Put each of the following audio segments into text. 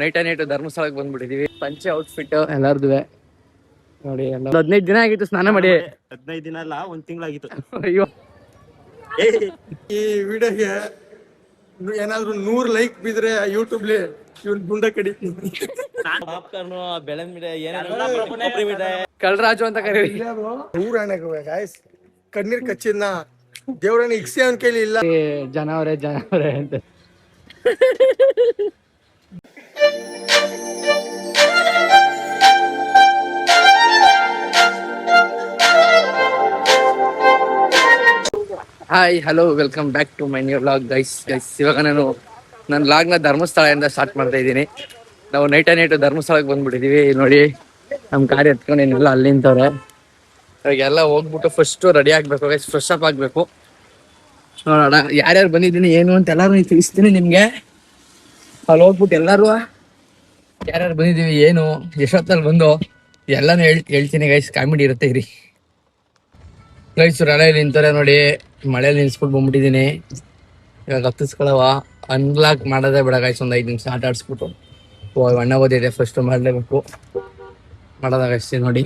Night ಧರ್ಮಸ್ಥಳಕ್ಕೆ ಬಂದ್ಬಿಟ್ಟಿದೀವಿ. ಪಂಚೆ outfit ಎಲ್ಲಾರ್ದು ನೋಡಿ. 15 ದಿನ ಆಗಿತ್ತು ಸ್ನಾನ ಮಾಡಿ. 15 ದಿನ ಅಲ್ಲ, 1 ತಿಂಗಳಾಗಿತ್ತು. ಅಯ್ಯೋ, ಈ ವಿಡಿಯೋಗೆ ಏನಾದ್ರು 100 ಲೈಕ್ ಬಿದ್ರೆ ಯೂಟ್ಯೂಬ್ಲಿ ಇವ್ನ ಗುಂಡ ಕಡಿತೀನಿ. ಕಳ್ರಾಜು ಅಂತ ಕರೀರಿ. ಗಾಯ್ಸ್ ಕಣ್ಣೀರ್ ಕಚ್ಚಿದ್ನ ದೇವ್ರನ್ನ ಇಕ್ಸೆ ಅವನ ಕೈಲಿ ಇಲ್ಲ. ಜನವರೇ ಅಂತ. Hi, hello, welcome back to my new vlog guys. ಇವಾಗ ನಾನು ನನ್ನ ವ್ಲಾಗ್ನ ಧರ್ಮಸ್ಥಳದಿಂದ ಸ್ಟಾರ್ಟ್ ಮಾಡ್ತಾ ಇದ್ದೀನಿ. ನಾವು ನೈಟ್ ಧರ್ಮಸ್ಥಳಕ್ಕೆ ಬಂದ್ಬಿಟ್ಟಿದ್ದೀವಿ. ನೋಡಿ, ನಮ್ಮ ಗಾಡಿ ಎತ್ಕೊಂಡು ಏನೆಲ್ಲ ಅಲ್ಲಿ ನಿಂತವ್ರೆ. ಇವಾಗೆಲ್ಲ ಹೋಗ್ಬಿಟ್ಟು ಫಸ್ಟು ರೆಡಿ ಆಗಬೇಕು ಗೈಸ್, ಫ್ರೆಶ್ ಅಪ್ ಆಗಬೇಕು. ನೋಡೋಣ ಯಾರ್ಯಾರು ಬಂದಿದ್ದೀನಿ ಏನು ಅಂತ ಎಲ್ಲರೂ ತಿಳಿಸ್ತೀನಿ ನಿಮಗೆ. ಅಲ್ಲಿ ಹೋಗ್ಬಿಟ್ಟು ಎಲ್ಲರೂ ಯಾರ್ಯಾರು ಬಂದಿದ್ದೀವಿ ಏನು ಎಷ್ಟೊತ್ತಲ್ಲಿ ಬಂದು ಎಲ್ಲನೂ ಹೇಳ್ತೀನಿ ಗೈಸ್. ಕಾಮಿಡಿ ಇರುತ್ತೆ ಇರಿ ಗೈಸ್. ರಳೆಯಲ್ಲಿ ನಿಂತಾರೆ ನೋಡಿ, ಮಳೆಯಲ್ಲಿ ನಿಲ್ಸ್ಬಿಟ್ಟು ಬಂದ್ಬಿಟ್ಟಿದ್ದೀನಿ. ಇವಾಗ ಹತ್ತಿಸ್ಕೊಳವ ಅನ್ಲಾಕ್ ಮಾಡೋದೇ ಬೇಡ ಗೈಸ್. ಒಂದು 5 ನಿಮಿಷ ಆಟ ಆಡಿಸ್ಬಿಟ್ಟು ಅಣ್ಣ ಓದಿದೆ ಫಸ್ಟ್ ಮಾಡಲೇಬೇಕು. ಮಾಡೋದಾಗ ಅಷ್ಟೇ ನೋಡಿ.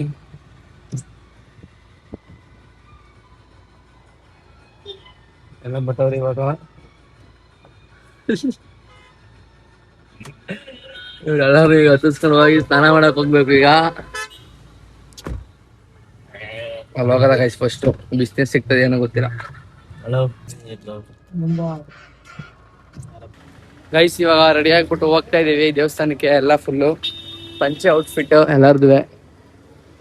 ಎಲ್ಲ ಬಟ್ಟವ್ರಿ ಇವಾಗ. ಎಲ್ಲರೂ ಈಗ ಹತ್ತಿಸ್ಕೊಂಡು ಹೋಗಿ ಸ್ನಾನ ಮಾಡಕ್ ಹೋಗ್ಬೇಕು. ಈಗ ಅಲ್ಲಿ ಹೋಗೋದ ಗೈಸ್. ಫಸ್ಟ್ ಬಿಸ್ನೆಸ್ ಸಿಗ್ತದೆ ಏನೋ ಗೊತ್ತಿಲ್ಲ ಗೈಸ್. ಇವಾಗ ರೆಡಿ ಆಗ್ಬಿಟ್ಟು ಹೋಗ್ತಾ ಇದೀವಿ ದೇವಸ್ಥಾನಕ್ಕೆ. ಎಲ್ಲ ಫುಲ್ಲು ಪಂಚೆ ಔಟ್ಫಿಟ್ ಎಲ್ಲಾರ್ದು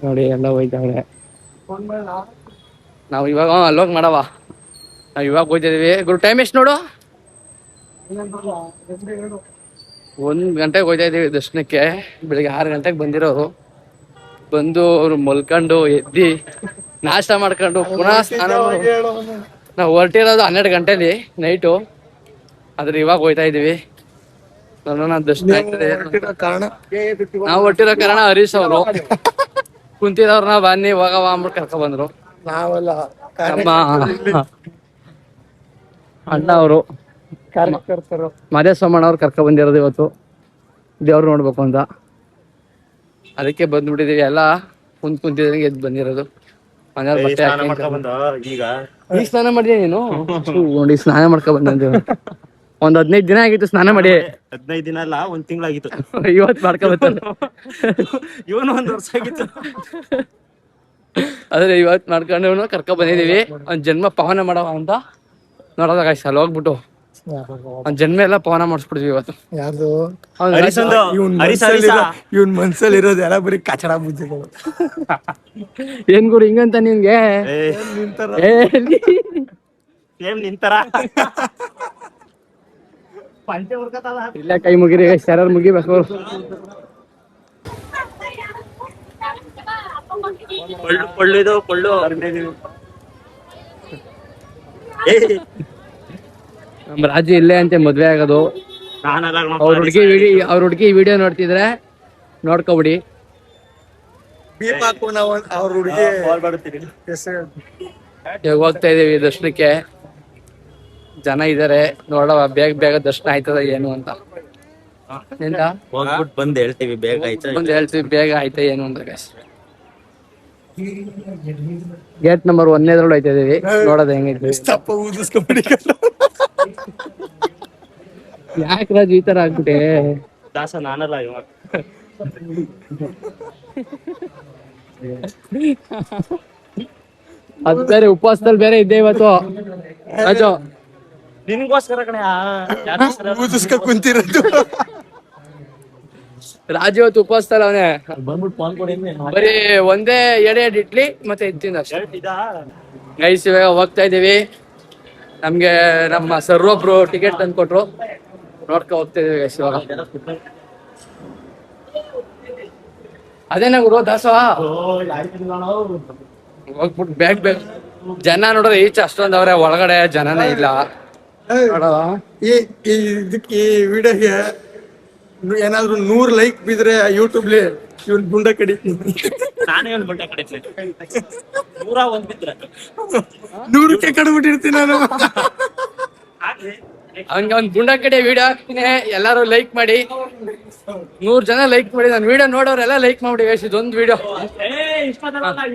ನೋಡಿ. ಎಲ್ಲ ಹೋಯ್ತವ್ರೆ. ನಾವು ಇವಾಗ ಅಲ್ಲೋಗಿ ಮಾಡವ. ನಾವು ಇವಾಗ ಹೋಗ್ತಿದೀವಿ. ಗುರು ಟೈಮ್ ಎಷ್ಟು ನೋಡು? 1 ಗಂಟೆಗೆ ಹೋಗ್ತಾ ಇದೀವಿ ದರ್ಶನಕ್ಕೆ. ಬೆಳಿಗ್ಗೆ 6 ಗಂಟೆಗೆ ಬಂದಿರೋರು. ಬಂದು ಅವ್ರು ಮಲ್ಕೊಂಡು ಎದ್ದು ನಾಷ್ಟ ಮಾಡ್ಕೊಂಡು ಪುನಃ ಸ್ನಾನ. ನಾವು ಹೊರಟಿರೋದು 12 ಗಂಟೆಲಿ ನೈಟು. ಆದ್ರೆ ಇವಾಗ ಹೋಯ್ತಾ ಇದೀವಿ. ನೋಡೋಣ ದರ್ಶನ ಆಗ್ತದೆ. ನಾವು ಹೊರಟಿರೋ ಕಾರಣ ಹರೀಶ್ ಅವರು ಕುಂತಿದವ್ರನ್ನ ಬನ್ನಿ ಹೋಗವ ಅಂದ್ಬಿಟ್ಟು ಕರ್ಕೊಂಡ್ ಬಂದ್ರು. ನಾವೆಲ್ಲ ನಮ್ಮ ಅಣ್ಣ ಅವರು ಕಾರ್ಯಕರ್ತರು ಮಾದೇಸ್ವಾಮಣ್ಣ ಅವ್ರು ಕರ್ಕೊಂಡ್ ಬಂದಿರೋದು ಇವತ್ತು ದೇವ್ರು ನೋಡ್ಬೇಕು ಅಂತ. ಅದಕ್ಕೆ ಬಂದ್ಬಿಟ್ಟಿದೀವಿ. ಎಲ್ಲ ಕುಂತಿದಂಗೆ ಎದ್ದು ಬಂದಿರೋದು. ಮನೆಯವ್ರ ಬಟ್ಟೆ ಈಗ ಸ್ನಾನ ಮಾಡಿದೆ ನೀನು ನೋಡಿ. ಸ್ನಾನ ಮಾಡ್ಕೊಂಡ್ ಬಂದ ಒಂದ್ 15 ದಿನ ಆಗಿತ್ತು ಸ್ನಾನ ಮಾಡಿ. 15 ದಿನ ಅಲ್ಲ, 1 ತಿಂಗಳಾಗಿತ್ತು. ಇವತ್ತು ಮಾಡ್ಕೊಂಡ್ ಇವನು 1 ವರ್ಷ ಆಗಿತ್ತು. ಆದ್ರೆ ಇವತ್ತು ಮಾಡ್ಕೊಂಡು ಕರ್ಕೊಂಡ್ ಬಂದಿದೀವಿ. ಒಂದ್ ಜನ್ಮ ಪಾವನ ಮಾಡವ ಅಂತ ನೋಡೋದಾಗ ಅಲ್ಲಿ ಹೋಗ್ಬಿಟ್ಟು ಒಂದ್ ಜನ್ಮ ಎಲ್ಲ ಪಾವನ ಮಾಡಿಸ್ಬಿಡ್ತೀವಿ ಇವತ್ತು. ಯಾರ್ದು? ಇವನ್ ಮನ್ಸಲ್ಲಿ ಇರೋದು ಎಲ್ಲ ಬರೀ ಕಚಡ ಬುದ್ಧಿಗಳು. ಏನ್ ಗುರು ಹಿಂಗಂತ ನಿನ್ಗೆ? ನಿಂತರ ಇಲ್ಲ, ಕೈ ಮುಗಿರಿ ಶರರ್ ಮುಗಿಬೇಕು. ನಮ್ ರಾಜು ಇಲ್ಲೇ ಅಂತೆ ಮದ್ವೆ ಆಗೋದು. ಅವ್ರ ಹುಡುಗಿ ವಿಡಿಯೋ ನೋಡ್ತಿದ್ರೆ ನೋಡ್ಕೊಬಿಡಿ. ಅವ್ರ ಹುಡುಗಿ ಇವಾಗ ಹೋಗ್ತಾ ಇದೀವಿ ದರ್ಶನಕ್ಕೆ. ಜನ ಇದಾರೆ ನೋಡವ. ಬೇಗ ದರ್ಶನ ಆಯ್ತದ ಏನು ಅಂತ ಹೋಗ್ಬಿಟ್ಟು ಬಂದ್ ಹೇಳ್ತೀವಿ. ಬೇಗ ಆಯ್ತಾ ಏನು ಅಂತ ಗೈಸ್. ಗೇಟ್ ನಂಬರ್ 1 ಹೋಯ್ತಾ ಇದೀವಿ. ನೋಡೋದು ಹೆಂಗೈತಿ. ಯಾಕೆ ರಾಜು ಈ ತರ ಆಗ್ಬಿಟ್ಟೆ? ದಾಸ ನಾನಲ್ಲ ಇವಾಗ. ಅದು ಬೇರೆ ಉಪವಾಸದಲ್ಲಿ ಬೇರೆ ಇದ್ದೆ ಇವತ್ತು ರಾಜು. ನಿನ್ಗೋಸ್ಕರ ಕಣೆ ಕುಂತಿರೋದು. ರಾಜು ಇವತ್ತು ಉಪವಾಸದಲ್ಲಿ ಅವನೇ. ಬಂದ್ಬಿಟ್ಟು ಫೋನ್ ಕೊಡಿ. ಬರೀ ಒಂದೇ 2 ಇಡ್ಲಿ ಮತ್ತೆ ಇತ್ತಿನ ಅಷ್ಟೇ ಗೈಸ್. ಇವಾಗ ಹೋಗ್ತಾ ಇದೀವಿ. ನಮ್ಗೆ ನಮ್ಮ ಸರ್ ಒಬ್ರು ಟಿಕೆಟ್ ತಂದು ಕೊಟ್ರು. ನೋಡ್ಕೊ ಹೋಗ್ತಾ ಇದೀವಿ ಗೈಸ್. ಇವಾಗ ಅದೇನ ಗುರು ದಾಸವ ಹೋಗ್ಬಿಟ್ಟು ಬೇಗ ಜನ ನೋಡ್ರೆ ಈಚೆ ಅಷ್ಟೊಂದು ಅವ್ರೆ, ಒಳಗಡೆ ಜನನೇ ಇಲ್ಲ. ಈ ವಿಡಿಯೋಗೆ ಏನಾದ್ರು 100 ಲೈಕ್ ಬಿದ್ರೆ ಯೂಟ್ಯೂಬ್ಲಿ ಇವ್ನ ಗುಂಡ ಕಡಿತೀನಿ. ನಾನೇ ಒಂದು ಗುಂಡ ಕಡಿತೀನಿ. 101 ಬಿದ್ರೆ 100ಕ್ಕೆ ಕಡ್ಬಿಟ್ಟಿರ್ತೀನಿ ನಾನು. ಹಂಗೆ ಒಂದ್ ಗುಂಡ ಕಡೆ ವಿಡಿಯೋ ಹಾಕ್ತೀನಿ, ಎಲ್ಲಾರು ಲೈಕ್ ಮಾಡಿ. 100 ಜನ ಲೈಕ್ ಮಾಡಿ. ನಾನು ವಿಡಿಯೋ ನೋಡೋರೆಲ್ಲ ಲೈಕ್ ಮಾಡ್ಬಿಡಿ guys. ಇದೊಂದು ವಿಡಿಯೋ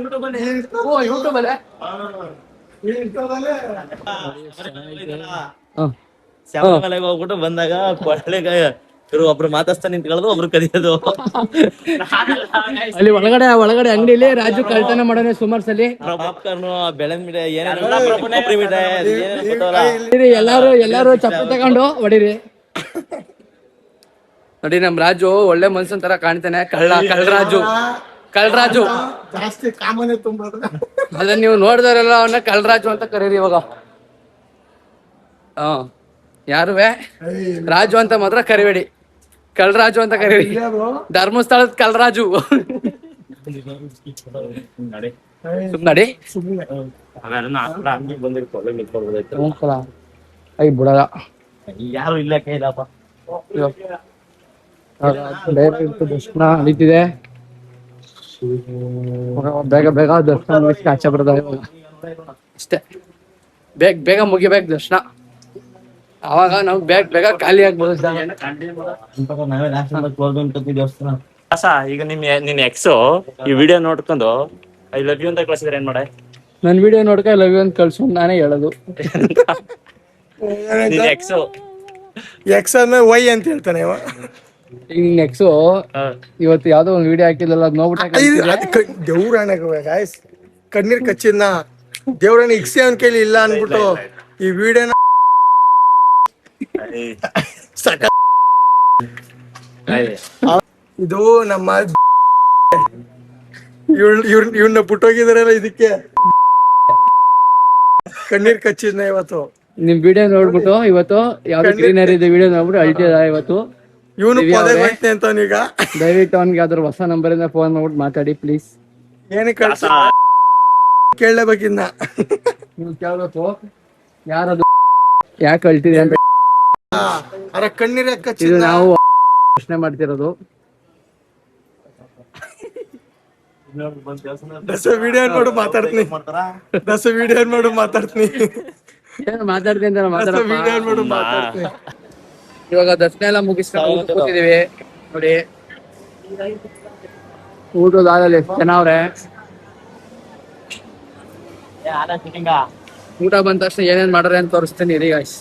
ಯೂಟ್ಯೂಬ್ ಅಲ್ಲಿ ಯೂಟ್ಯೂಬ್ ಅಲ್ಲೇ. ಶಬರಿಮಲೆಗೆ ಹೋಗ್ಬಿಟ್ಟು ಬಂದಾಗ ಕೊಳ್ಳೆಗ ಒಬ್ರು ಮಾತಾಡ್ತಾ ನಿಂತ್ಕೊಳ್ಳೋದು, ಒಬ್ರು ಕದಿಯೋದು. ಅಲ್ಲಿ ಒಳಗಡೆ ಅಂಗಡಿಲಿ ರಾಜು ಕಳ್ತನ ಮಾಡೋಣ ಸುಮಾರು ಸಲಿ. ಪಾಪ್ಕಾರ್ನ್, ಬೆಳೆದ ಮಿಠಾಯಿ, ಏನೇನೋ ಕೊಬ್ಬರಿ ಮಿಠಾಯಿ, ಏನೇನೋ ಕೊಟ್ಟವ್ರ. ಎಲ್ಲಾರು ಚಪ್ಪು ತಗೊಂಡು ಹೊಡಿರಿ. ನೋಡಿ ನಮ್ ರಾಜು ಒಳ್ಳೆ ಮನ್ಸನ್ ತರ ಕಾಣ್ತಾನೆ. ಕಳ್ರಾಜು ಜಾಸ್ತಿ ಕಾಮನೆ ತುಂಬಾ. ಅದನ್ನ ನೀವು ನೋಡಿದವರೆಲ್ಲ ಅವನ್ನ ಕಳ್ರಾಜು ಅಂತ ಕರೀರಿ ಇವಾಗ. ಯಾರುವೆ ರಾಜು ಅಂತ ಮಾತ್ರ ಕರಿಬೇಡಿ, ಕಳ್ರಾಜು ಅಂತ ಕರೀರಿ. ಧರ್ಮಸ್ಥಳದ ಕಳ್ರಾಜು. ಸುಮ್ನಡಿ ಐ ಬಿಡಲ್ಲ, ಯಾರು ಇಲ್ಲ ಕೈಲಪ್ಪ. ದರ್ಶನ ನಡೀತಿದೆ. ಬೇಗ ದರ್ಶನ ಮುಗಿಸಿ ಆಚೆ ಬರೋದ ಅಷ್ಟೇ. ಬೇಗ ಮುಗಿಬೇಕು ದರ್ಶನ, ಅವಾಗ ನಾವು ಬೇಗ ಖಾಲಿ ಆಗ್ಬೋದು. ಈಗ ನಿನ್ ಎಕ್ಸ್ ಈ ವಿಡಿಯೋ ನೋಡ್ಕೊಂಡು ಐ ಲವ್ ಯು ಅಂತ ಕಳ್ಸಿದ್ರೆ ಏನ್ ಮಾಡ? ನನ್ ವಿಡಿಯೋ ನೋಡ್ಕ ಐ ಲವ್ ಯು ಅಂತ ಕಳ್ಸ್ಕೊಂಡು ನಾನೇ ಹೇಳೋದು. ನಿನ್ ಎಕ್ಸ್ ಎಕ್ಸ್ ಅಂದ್ರೆ ವೈ ಅಂತ ಹೇಳ್ತಾನೆ ಇವ. ಈಗ ನೆಕ್ಸು ಇವತ್ತು ಯಾವ್ದೋ ಒಂದು ವಿಡಿಯೋ ಹಾಕಿಲ್ಲಲ್ಲ, ಅದ್ ನೋಡ್ಬಿಟ್ಟು ದೇವ್ರಾಣ ಕಣ್ಣೀರ್ ಕಚ್ಚಿದ್ನ ದೇವ್ರಣ್ಣ ಇಕ್ಸೆ ಅವನ್ ಕೈಲಿ ಇಲ್ಲ ಅನ್ಬಿಟ್ಟು ಈ ವಿಡಿಯೋನ ಇದು ನಮ್ಮ ಇವ್ನ ಬಿಟ್ಟೋಗಿದಾರಲ್ಲ, ಇದಕ್ಕೆ ಕಣ್ಣೀರ್ ಕಚ್ಚಿದ್ನ ಇವತ್ತು. ನಿಮ್ ವಿಡಿಯೋ ನೋಡ್ಬಿಟ್ಟು ಇವತ್ತು ಯಾವ್ದು ಗ್ರೀನರಿ ಇದೆ ವಿಡಿಯೋ ನೋಡ್ಬಿಟ್ಟು ಅಳ್ತಿದ ಇವತ್ತು. ಇವನು ಅಂತವನೀಗ. ದಯವಿಟ್ಟು ಅವ್ನಿಗೆ ಯಾವ್ದಾರು ಹೊಸ ನಂಬರ್ ಇಂದ ಫೋನ್ ಮಾಡ್ಬಿಟ್ಟು ಮಾತಾಡಿ ಪ್ಲೀಸ್. ಏನಕ್ಕೆ ಕೇಳಬೇಕಿನ್ನ ನೀವು ಕೇಳ್ಬೇಕು ಯಾರದು, ಯಾಕೆ ಅಳ್ತಿದೆ ಅಂತ. ಕಣ್ಣೀರ ಇದು ನಾವು ಪ್ರಶ್ನೆ ಮಾಡ್ತಿರೋದು. ವಿಡಿಯೋ ನೋಡು ಮಾತಾಡ್ತೀನಿ, ವಿಡಿಯೋ ನೋಡು ಮಾತಾಡ್ತೀನಿ, ಏನು ಮಾತಾಡ್ತೀನಿ ಅಂತ ವಿಡಿಯೋ ನೋಡು ಮಾತಾಡ್ತೀನಿ. ಇವಾಗ ದರ್ಶನ ಎಲ್ಲ ಮುಗಿಸ್ಕೊಂಡು ಕೂತಿದೀವಿ ನೋಡಿ. ಊಟದಾದಲ್ಲಿ ಎಷ್ಟು ಜನ ಅವ್ರೆ. ಊಟ ಬಂದ ತಕ್ಷಣ ಏನೇನ್ ಮಾಡ್ರೆ ಅಂತ ತೋರಿಸ್ತೀನಿ ಇರಿ ಗಾಯ್ಸ್.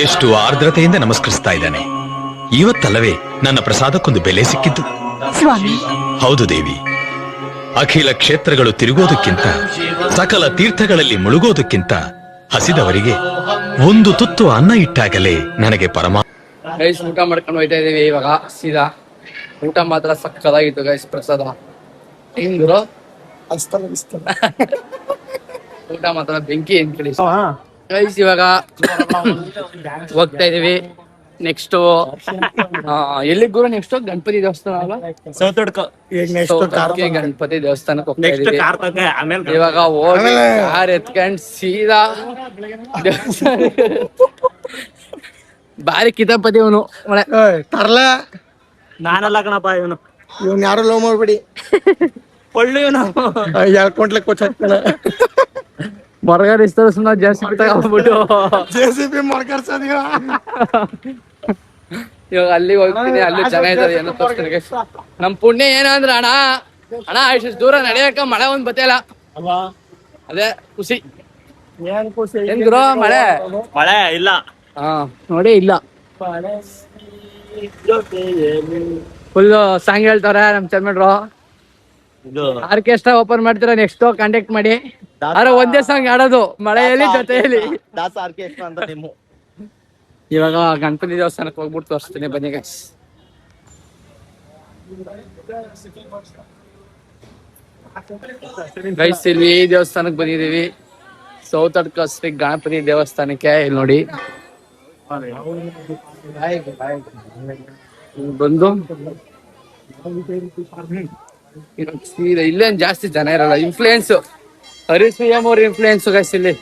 ಎಷ್ಟು ಆರ್ದ್ರತೆಯಿಂದ ನಮಸ್ಕರಿಸ್ತಾ ಇದ್ದಾನೆ. ಇವತ್ತಲ್ಲವೇ ನನ್ನ ಪ್ರಸಾದಕ್ಕೊಂದು ಬೆಲೆ ಸಿಕ್ಕಿದ್ದು. ಸ್ವಾಮಿ, ಹೌದು ದೇವಿ. ಅಖಿಲ ಕ್ಷೇತ್ರಗಳು ತಿರುಗೋದಕ್ಕಿಂತ, ಸಕಲ ತೀರ್ಥಗಳಲ್ಲಿ ಮುಳುಗೋದಕ್ಕಿಂತ ಹಸಿದವರಿಗೆ ಒಂದು ತುತ್ತು ಅನ್ನ ಇಟ್ಟಾಗಲೇ ನನಗೆ ಪರಮ. ಗೈಸ್ ಊಟ ಮಾಡ್ಕೊಂಡು ಹೋಯ್ತಾ ಇದೀವಿ ಇವಾಗ ಸೀದಾ. ಊಟ ಮಾತ್ರ ಸಕ್ಕದಾಗಿತ್ತು ಗೈಸ್, ಪ್ರಸಾದ ಹೆಂಗಿರೋ ಊಟ ಮಾತ್ರ ಬೆಂಕಿ ಏನ್ ಕೇಳಿ ಗೈಸ್. ಇವಾಗ ಹೋಗ್ತಾ ಇದೀವಿ ನೆಕ್ಸ್ಟ್ ಎಲ್ಲಿ ಗುರು? ನೆಕ್ಸ್ಟ್ ಗಣಪತಿ ದೇವಸ್ಥಾನ ಅಲ್ಲ, ಗಣಪತಿ ದೇವಸ್ಥಾನಕ್ಕೆ ಹೋಗ್ತಾ ಇದೀವಿ ಇವಾಗ. ಹೋಗಿ ಕಾರ್ ಎತ್ಕೊಂಡ್ ಸೀದಾ ದೇವಸ್ಥಾನ. ಬಾರಿ ಕಿತಾಪತಿ ಅವನು ತರ್ಲ. ನಾನಲ್ಲ ಕಣಪ್ಪ ಇವನು. ಇವನ್ ಯಾರು ಲವ್ ಮಾಡ್ಬಿಡಿ, ಒಳ್ಳೆ ಇವನು. ಹೇಳ್ಕೊಂಡ್ಲೆ ಕೊಚ್ಚ ಹೊರಗಡೆ ಇಷ್ಟ ಸುಮ್ಮನೆ ಜಾಸ್ತಿ ತಗೊಂಡ್ಬಿಟ್ಟು JCB ಮಾಡ್ಕರ್ಸೋದೀಗ. ಇವಾಗ ಅಲ್ಲಿಗೆ ಹೋಗ್ತೀನಿ, ಅಲ್ಲಿ ಜನ ಇದ್ದಾರೆ ಏನೋ ತೋರಿಸ್ತೀನಿ. ನಮ್ ಪುಣ್ಯ ಏನಂದ್ರ ಅಣ್ಣ ಇಷ್ಟು ದೂರ ನಡೆಯಕ ಮಳೆ ಒಂದ್ ಬತ್ತಿಲ್ಲ, ಅದೇ ಖುಷಿ. ಏನ್ ಗುರು ಮಳೆ ಇಲ್ಲ? ನೋಡಿ ಇಲ್ಲ, ಫುಲ್ ಸಾಂಗ್ ಹೇಳ್ತಾರ ನಮ್ ಚರ್ಮಡ್ರು. ಆರ್ಕೆಸ್ಟ್ರಾ ಓಪನ್ ಮಾಡ್ತೀರಾ ನೆಕ್ಸ್ಟ್ ಕಾಂಟ್ಯಾಕ್ಟ್ ಮಾಡಿ. ಆದ್ರೆ ಒಂದೇ ಸಾಂಗ್ ಆಡೋದು ಮಳೆಯಲ್ಲಿ ಜೊತೆಯಲ್ಲಿ. ದಾಸ ಆರ್ಕೆಸ್ಟ್ರಾ ಅಂತ ನಿಮ್ಮ. ಇವಾಗ ಗಣಪತಿ ದೇವಸ್ಥಾನಕ್ಕೆ ಹೋಗ್ಬಿಟ್ಟು ತೋರಿಸ್ತೀನಿ ಬನ್ನಿ ಗೈಸ್. ಗೈಸ್ ಇಲ್ಲಿ ಈ ದೇವಸ್ಥಾನಕ್ಕೆ ಬಂದಿದೀವಿ, ಸೌತಡ್ಕ ಶ್ರೀ ಗಣಪತಿ ದೇವಸ್ಥಾನಕ್ಕೆ. ಇಲ್ಲಿ ನೋಡಿ ಬಂದು ಇಲ್ಲೇನ್ ಜಾಸ್ತಿ ಜನ ಇರಲ್ಲ. ಇನ್ಫ್ಲೂಯೆನ್ಸ್ ಹರಿಶ್ರೀಯಮ್ ಅವ್ರ ಇನ್ಫ್ಲೂಯೆನ್ಸ್ ಗೈಸ್ ಇಲ್ಲಿ.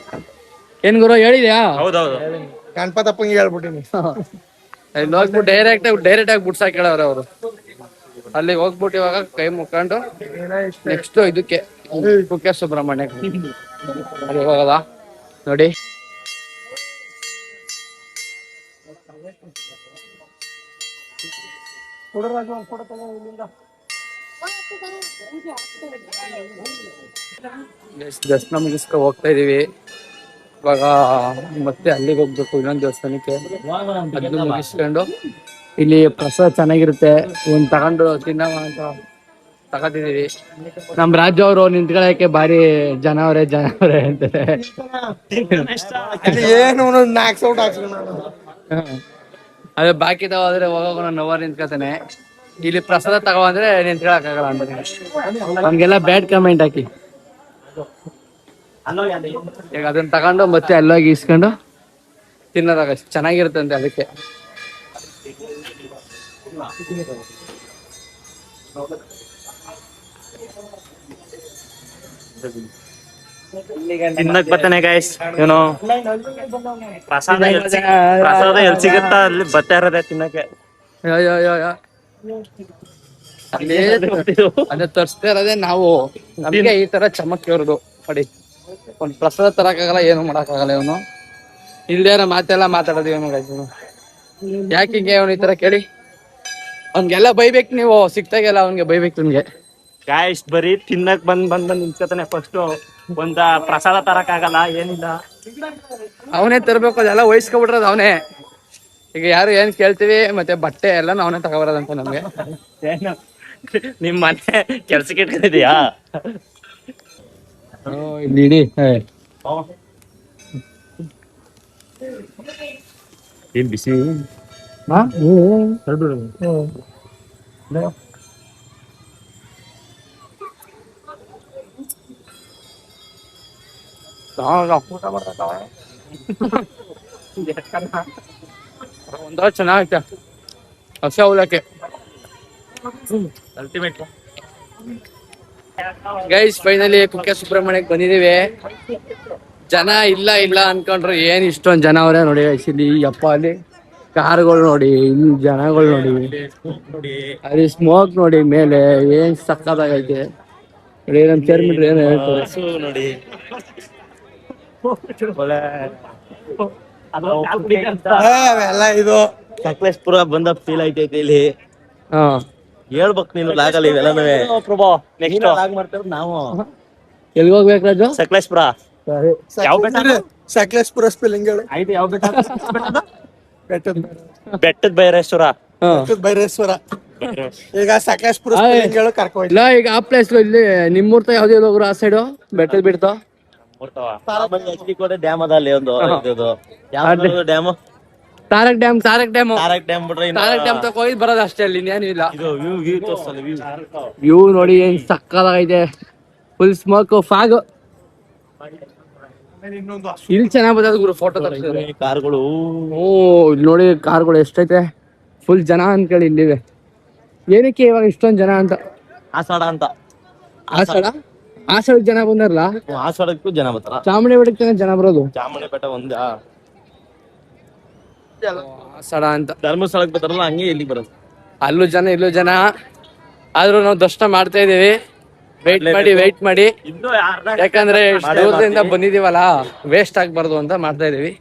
ಏನ್ ಗುರು ಹೇಳಿದ್ಯಾ? ಹೌದೌದು, ಗಣಪತಪ್ಪಂಗೆ ಹೇಳ್ಬಿಟ್ಟಿನಿ. ಅಲ್ಲಿ ಹೋಗ್ಬಿಟ್ಟು ಡೈರೆಕ್ಟ್ ಆಗಿ ಬಿಡ್ಸಾಕ್ ಹೇಳವ್ರೆ ಅವರು. ಅಲ್ಲಿಗೆ ಹೋಗ್ಬಿಟ್ಟು ಇವಾಗ ಕೈ ಮುಕ್ಕೊಂಡು ನೆಕ್ಸ್ಟ್ ಇದಕ್ಕೆ ಕುಕ್ಕೆ ಸುಬ್ರಹ್ಮಣ್ಯ ಅಲ್ಲಿ ಹೋಗದ ನೋಡಿ. ದರ್ಶನ ಮುಗಿಸ್ಕೊ ಹೋಗ್ತಾ ಇದೀವಿ ಇವಾಗ. ಮತ್ತೆ ಅಲ್ಲಿಗೆ ಹೋಗ್ಬೇಕು ಇನ್ನೊಂದು ದೇವಸ್ಥಾನಕ್ಕೆ. ಅದನ್ನು ಮುಗಿಸ್ಕೊಂಡು ಇಲ್ಲಿ ಪ್ರಸಾದ ಚೆನ್ನಾಗಿರುತ್ತೆ ಒಂದ್ ತಗೊಂಡು ತಿನ್ನವ ಅಂತ ತಗೋತಿದೀವಿ. ನಮ್ ರಾಜು ಅವರು ನಿಂತ್ಕೊಳಕ್ಕೆ ಬಾರಿ ಜನ ಅವ್ರೆ ಅಂತಾರೆ. ಏನು 4 ಸೌಟ್ ಹಾಕ್ಸ್ಕೊಂಡು ಅದೇ ಬಾಕಿ ಹೋದ್ರೆ ಹೋಗೋಣ ನೋವರ್ ನಿಂತ್ಕೊತಾನೆ. ಇಲ್ಲಿ ಪ್ರಸಾದ ತಗೋ ಅಂದ್ರೆ ನಿಂತ್ಕೊಳಕ್ ಆಗಲ್ಲ ಅಂದ್ರೆ ನಮ್ಗೆಲ್ಲ ಬ್ಯಾಡ್ ಕಮೆಂಟ್ ಹಾಕಿ. ಈಗ ಅದನ್ನ ತಗೊಂಡು ಮತ್ತೆ ಅಲ್ಲೋಗಿ ಇಸ್ಕೊಂಡು ತಿನ್ನೋದಾಗ ಚೆನ್ನಾಗಿರುತ್ತೆ ಅಂತೆ. ಅದಕ್ಕೆ ತಿನ್ನಕ್ ಬರ್ತಾನೆ ಗಾಯ್ಸ್. ಏನು ಪ್ರಸಾದ ಎಲ್ಲಿ ಸಿಗುತ್ತಾ ಅಲ್ಲಿ ಬರ್ತಾ ಇರೋದೇ ತಿನ್ನಕ್ಕೆ. ಅದೇ ತರ್ಸ್ತಾ ಇರೋದೇ ನಾವು. ನಮ್ಗೆ ಈ ತರ ಚಮಕ್ ಇರೋದು ನೋಡಿ. ಒಂದ್ ಪ್ರಸಾದ ತರಕಾಗಲ್ಲ, ಏನು ಮಾಡಕ್ಕಾಗಲ್ಲ. ಇವನು ಇಲ್ದೇನ ಮಾತೆಲ್ಲ ಮಾತಾಡೋದು ಇವನು. ಯಾಕೆ ಹಿಂಗೆ ಅವನು ಈ ತರ ಕೇಳಿ ಅವ್ನ್ಗೆಲ್ಲ ಬೈಬೇಕು ನೀವು. ಸಿಕ್ತಾಗೆಲ್ಲ ಅವ್ನ್ಗೆ ಬೈಬೇಕು ನಿಮ್ಗೆ. ಗಾಯ್ಸ್ ಬರೀ ತಿನ್ನಕ್ ಬಂದ್ ನಿಂತ್ಕೊತಾನೆ. ಫಸ್ಟ್ ಒಂದ ಪ್ರಸಾದ ತರಕ್ ಆಗಲ್ಲ, ಏನಿಲ್ಲ. ಅವನೇ ತರ್ಬೇಕು, ಅದೆಲ್ಲ ವಹಿಸ್ಕೊಬಿಟ್ರದ ಅವನೇ. ಈಗ ಯಾರು ಏನ್ ಕೇಳ್ತೀವಿ ಮತ್ತೆ ಬಟ್ಟೆ ಎಲ್ಲ ಅವನೇ ತಗೊಬರೋದಂತ ನಮ್ಗೆ. ಏನು ನಿಮ್ ಮನೆ ಕೆಲ್ಸಕ್ಕೆ ಇಟ್ಕೊಂಡಿದ್ಯಾ? ಇಲ್ಲಿ ಇಡಿ. ಏನ್ ಬಿಸಿ ಒಂಥರ ಚೆನ್ನಾಗೈತೆ ಹಸಿ ಅವಲಕ್ಕಿ. ಅಲ್ಟಿಮೇಟ್ ಗೈಸ್ ಫೈನಲಿ ಕುಕ್ಕೆ ಸುಬ್ರಹ್ಮಣ್ಯಕ್ಕೆ ಬಂದಿದೀವಿ. ಜನ ಇಲ್ಲ ಅನ್ಕೊಂಡ್ರು ಏನ್ ಇಷ್ಟೊಂದ್ ಜನ ಅವ್ರೆ ನೋಡಿ. ಇಲ್ಲಿ ಯಪ್ಪ ಅಲ್ಲಿ ಕಾರ್ಗಳು ನೋಡಿ, ಇಲ್ಲಿ ಜನಗಳು ನೋಡಿ, ಅಲ್ಲಿ ಸ್ಮೋಕ್ ನೋಡಿ ಮೇಲೆ ಏನ್ ಸಕ್ಕತ್ತಾಗೈತೆ ನೋಡಿ. ನಮ್ ಚೇರ್ಮನ್ ಏನ್ ಹೇಳ್ತಾರೆ ನೋಡಿ. ಅವೆಲ್ಲ ಇದು ಸಕಲೇಶ್ಪುರ ಬಂದ ಫೀಲ್ ಐತೈತೆ ಇಲ್ಲಿ. ಹಾ ಹೇಳ್ಬೇಕು ನೀನು ಲಾಗಲ್ಲ ಇವೆಲ್ಲನೂ. ನೆಕ್ಸ್ಟ್ ಲಾಗ್ ಮಾಡ್ತೇವೆ ನಾವು. ಎಲ್ಗ ಹೋಗ್ಬೇಕು ರಾಜು? ಸಕಲೇಶ್ಪುರ. ಯಾವ ಬೆಟ್ಟ? ಸಕಲೇಶ್ಪುರ ಸ್ಪೆಲ್ಲಿಂಗ್ ಹೇಳಿ. ಆಯ್ತು, ಯಾವ ಬೆಟ್ಟ? ಬೆಟ್ಟದ ಬೆಟ್ಟದ ಬೈರೇಶ್ವರ. ಬೈರೇಶ್ವರ. ಈಗ ಸಕಲೇಶ್ಪುರ ಸ್ಪೆಲ್ಲಿಂಗ್ ಹೇಳಿ ಕರ್ಕೊಂಡು ಇಲ್ಲ. ಈಗ ಆ ಪ್ಲೇಸ್ ಇಲ್ಲಿ ನಿಮ್ಮೂರ್ತ ಯಾವ್ದು ಹೋಗ್ರು ಆ ಸೈಡು ಬೆಟ್ಟದ್ ಬಿಡ್ತಾವ. ಡ್ಯಾಮ್ ಅದ ಅಲ್ಲಿ ಒಂದು dam. Tarak dam Tarak dam ಬಿಟ್ರೆ ತಾರಕ್ ಡ್ಯಾಮ್ ತಕ ಹೋಗಿ ಬರೋದು ಅಷ್ಟೇ. ಅಲ್ಲಿ ಇನ್ನೇನು ಇಲ್ಲ. ಇದು ವ್ಯೂ ತೋರ್ಸಲ್ಲ. ವ್ಯೂ ನೋಡಿ ಏನ್ ಸಕ್ಕತ್ತಾಗೈತೆ. Full smoke fog. ಇಲ್ಲಿ ಚೆನ್ನಾಗ್ ಬರ್ತದ ಗುರು ಫೋಟೋ ತರಿಸಿದ್ರೆ. ಕಾರ್ಗಳು ಇಲ್ಲಿ ನೋಡಿ ಕಾರ್ಗಳು ಎಷ್ಟೈತೆ. ಫುಲ್ ಜನ ಅನ್ಕೊಳ್ಳಿ ಇಲ್ಲಿವೆ. ಏನಕ್ಕೆ ಇವಾಗ ಇಷ್ಟೊಂದ್ ಜನ ಅಂತ? ಆಸಾಡ ಅಂತ. ಆಷಾಢ ಜನ ಬಂದಾರಲ್ಲ. ಆಸಾಡಕ್ಕೂ ಜನ ಬರ್ತಾರ. ಚಾಮುಂಡಿ ಬೆಟ್ಟಕ್ಕೆ ಜನ ಬರೋದು. ಚಾಮುಂಡಿ ಬೆಟ್ಟ ಒಂದ ಆಷಾಢ ಅಂತ. ಧರ್ಮಸ್ಥಳಕ್ಕೆ ಬರ್ತಾರಲ್ಲ ಹಂಗೆ ಇಲ್ಲಿಗೆ ಬರೋದು. ಅಲ್ಲೂ ಜನ ಇಲ್ಲೂ ಜನ. ಆದ್ರೂ ನಾವು ದರ್ಶನ ಮಾಡ್ತಾ ಇದೀವಿ. ವೆಯ್ಟ್ ಮಾಡಿ ಇನ್ನು ಯಾಕಂದ್ರೆ ದೂರದಿಂದ ಬಂದಿದೀವಲ್ಲ, ವೇಸ್ಟ್ ಆಗ್ಬಾರ್ದು ಅಂತ ಮಾಡ್ತಾ ಇದೀವಿ.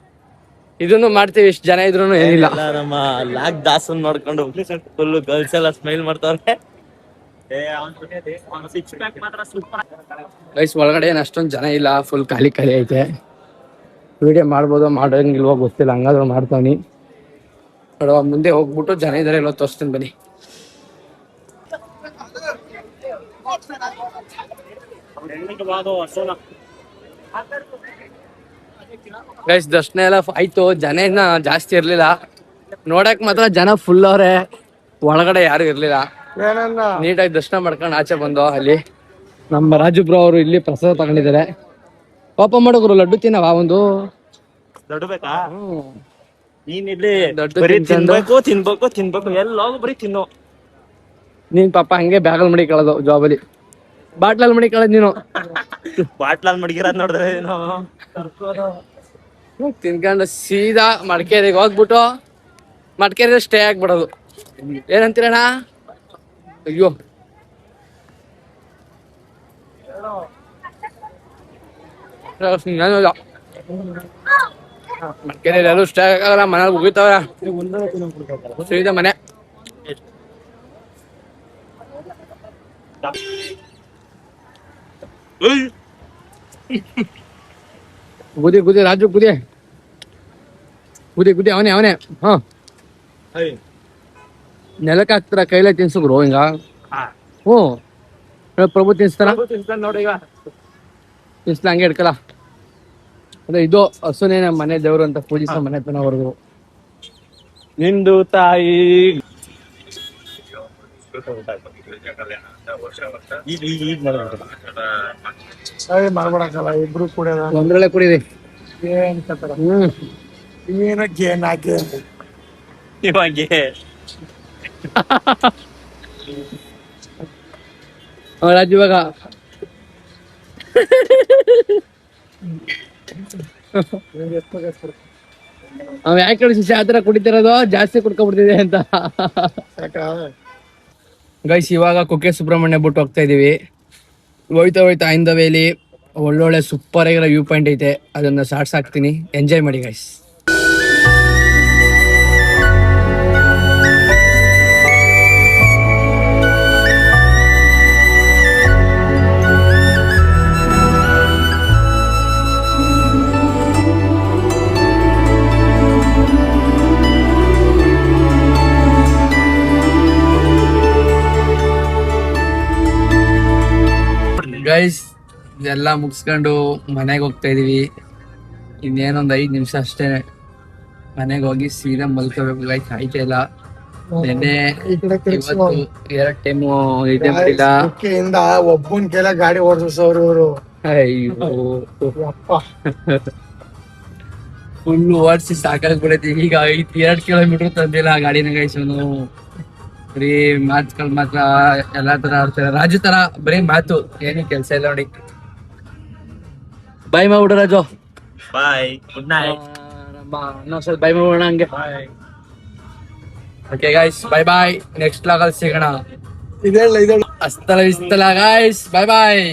ಇದನ್ನು ಮಾಡ್ತೀವಿ. ಇಷ್ಟು ಜನ ಇದ್ರು ಏನಿಲ್ಲ. ನಮ್ಮ ಲಾಕ್ ದಾಸನ್ ನೋಡ್ಕೊಂಡು ಫುಲ್ ಗರ್ಲ್ಸ್ ಎಲ್ಲ ಸ್ಮೈಲ್ ಮಾಡ್ತಾವ್ರೆ. ಗೈಸ್ ಒಳಗಡೆ ಏನ್ ಅಷ್ಟೊಂದ್ ಜನ ಇಲ್ಲ. ಫುಲ್ ಖಾಲಿ ಐತೆ. ವಿಡಿಯೋ ಮಾಡ್ಬೋದು ಮಾಡೋಂಗಿಲ್ವೋ ಗೊತ್ತಿಲ್ಲ. ಹಂಗಾದ್ರು ಮಾಡ್ತಾವ್ನಿ ನೋಡುವ. ಮುಂದೆ ಹೋಗ್ಬಿಟ್ಟು ಜನ ಇದಾರೆ ಇಲ್ಲೋ ತೋರಿಸ್ತೀನಿ ಬನ್ನಿ. ಗೈಸ್ ದರ್ಶನ ಎಲ್ಲ ಆಯ್ತು. ಜನ ಇನ್ನ ಜಾಸ್ತಿ ಇರ್ಲಿಲ್ಲ. ನೋಡಕ್ ಮಾತ್ರ ಜನ ಫುಲ್ ಅವ್ರೆ. ಒಳಗಡೆ ಯಾರು ಇರ್ಲಿಲ್ಲ. ನೀಟಾಗಿ ದರ್ಶನ ಮಾಡ್ಕೊಂಡು ಆಚೆ ಬಂದು ಅಲ್ಲಿ ನಮ್ಮ ರಾಜು ಬ್ರೋ ಅವರು ಇಲ್ಲಿ ಪ್ರಸಾದ ತಗೊಂಡಿದ್ದಾರೆ. ಪಾಪ ಮಾಡೋರು ಲಡ್ಡು ತಿನ್ನವ ಒಂದು ದೊಡ್ಡ ಬೇಕಾ? ನೀನ್ ಇಲ್ಲಿ ತಿನ್ಬೇಕು ಎಲ್ಲೋಗು ಬರೀ ತಿನ್ನು. ನೀನ್ ಪಾಪ ಹಂಗೆ ಬ್ಯಾಗಲ್ ಮಡಿ ಕಳೋದು ಜಾಬಲ್ಲಿ. ಬಾಟ್ಲಲ್ಲಿ ಮಡಿ ಕಳದ್ ನೀನು. ಬಾಟ್ಲಲ್ಲಿ ಮಡಗಿರೋದ್ ನೋಡಿದ್ರೆ ತಿನ್ಕೊಂಡು ಸೀದಾ ಮಡಿಕೇರಿಗೆ ಹೋಗ್ಬಿಟ್ಟು ಮಡಿಕೇರಿ ಸ್ಟೇ ಆಗ್ಬಿಡೋದು. ಏನಂತೀರಣ್ಣ? ಅಯ್ಯೋ ಏನಿಲ್ಲ ಮಕ್ಕಳು ಎಲ್ಲರೂ ಇಷ್ಟ ಆಗಲ್ಲ ಮನೇಲಿ ಮುಗಿತಾವ ಸೀದಾ ಮನೆ ಗುದಿ ಗುದಿ ರಾಜು ಗುದಿ ಗುದಿ ಗುದಿ ಅವನೇ ಹಾ ನೆಲಕ್ಕೆ ಹಾಕ್ತಾರ ಕೈಲೇ ತಿನ್ಸುಗ್ರು ಹಿಂಗ ಹ್ಞೂ ಪ್ರಭು ತಿನ್ಸ್ತಾರ ನೋಡಿ ಈಗ ತಿನ್ಸ್ಲ ಹಂಗೆ ಇಡ್ಕಲ್ಲ ಅದೇ ಇದು ಹಸುನೇ ನಮ್ಮ ಮನೆ ದೇವ್ರು ಅಂತ ಪೂಜಿಸೋ ಮನೆ ತನವರೆಗೂ ನಿಂದು ತಾಯಿ ಮಾಡ್ಬಿಡಕ್ಕಲ್ಲ ಇಬ್ರು ಕೂಡ ಒಂದ್ರಲ್ಲೇ ಕುಡಿದಿ ಏನ್ ಕತರ ಏನಕ್ಕೆ ನಾಕೆ ಇವಾಗೆ ರಾಜು ಇವಾಗ ಅವ ಯಾಕೆ ಕಳಿಸಿ ಆತರ ಕುಡಿತಿರೋದು ಜಾಸ್ತಿ ಕುಡ್ಕೊಬಿಡ್ತಿದೆ ಅಂತ ಗೈಸ್ ಇವಾಗ ಕುಕ್ಕೆ ಸುಬ್ರಹ್ಮಣ್ಯ ಬಿಟ್ಟು ಹೋಗ್ತಾ ಇದೀವಿ ಹೋಯ್ತಾ ಇನ್ ದ ವೇಲಿ ಒಳ್ಳೊಳ್ಳೆ ಸೂಪರ್ ಆಗಿರೋ ವ್ಯೂ ಪಾಯಿಂಟ್ ಐತೆ ಅದನ್ನ ಶಾರ್ಟ್ಸ್ ಹಾಕ್ತೀನಿ ಎಂಜಾಯ್ ಮಾಡಿ ಗೈಸ್ ಗೈಸ್ ಇದೆಲ್ಲ ಮುಗಿಸ್ಕೊಂಡು ಮನೆಗೆ ಹೋಗ್ತಾ ಇದೀವಿ ಇನ್ನೇನೊಂದ್ 5 ನಿಮಿಷ ಅಷ್ಟೇ ಮನೆಗೆ ಹೋಗಿ ಸೀದಾ ಮಲ್ಕೋಬೇಕು ಗೈಸ್ ಆಯ್ತಾ ಇಲ್ಲ ನೆನ್ನೆ ಇವತ್ತು 2 ಟೈಮು ಇದೆ ಮಾಡಿಲ್ಲ ಇಂದ ಒಬ್ಬನ್ ಕೆಲ ಗಾಡಿ ಓಡಿಸೋರು ಇವರು ಅಯ್ಯೋ ಅಪ್ಪ ಫುಲ್ ಓಡಿಸಿ ಸಾಕಾಗ್ಬಿಡೈತಿ ಈಗ 2 ಕಿಲೋಮೀಟರ್ ತಂದಿಲ್ಲ ಗಾಡಿನ ಗೈಸನು ಬರೀ ಮಾತುಗಳು ಮಾತ್ರ ಎಲ್ಲಾ ತರ ಆಡ್ತಾರೆ ರಾಜು ತರ ಬರೀ ಮಾತು ಏನು ಕೆಲ್ಸ ಇಲ್ಲ ನೋಡಿ ಬಾಯ್ ಮಾಡ್ಬಿಡು ರಾಜು ಬಾಯ್ ಗುಡ್ ನೈಟ್ ಇನ್ನೊಂದ್ಸಲ ಬಾಯ್ ಮಾಡೋಣ ಹಂಗೆ ಓಕೆ ಗೈಸ್ ಬಾಯ್ ನೆಕ್ಸ್ಟ್ ಲಾಗಲ್ಲಿ ಸಿಗೋಣ ಇದೆಲ್ಲ ಅಸ್ತಲ ವಿಸ್ತಲ ಗೈಸ್ ಬಾಯ್